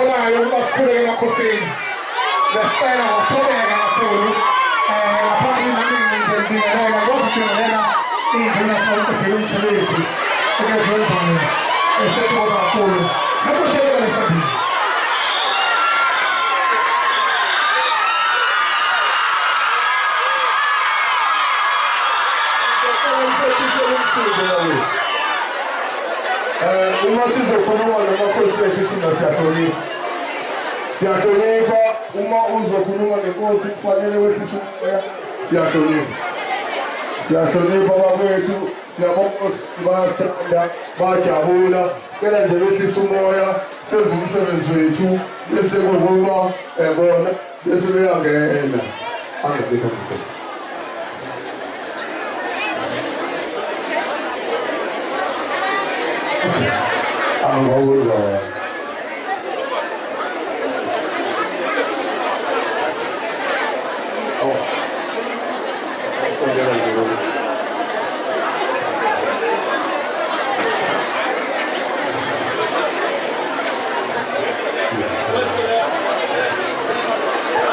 Hola, io la scuola così. Spero trovare poi la prima del dinero, la cosa che non era in una volta che non si vesi, perché sono sani, e se tu cosa pure. Ma poi c'è la stati. Uma sisi kunywa na makosi ya kitu na siasoni. Siasoni kwa uma uzo kunywa na kosi kufanyele wesi chumba siasoni. Siasoni kwa mambo yetu siamokos basta ya baki abula kila jewesi sumoya sezu msebenzo yetu yese kuhuma ebona yese beyangena angabika mkosi. I'm old. Oh,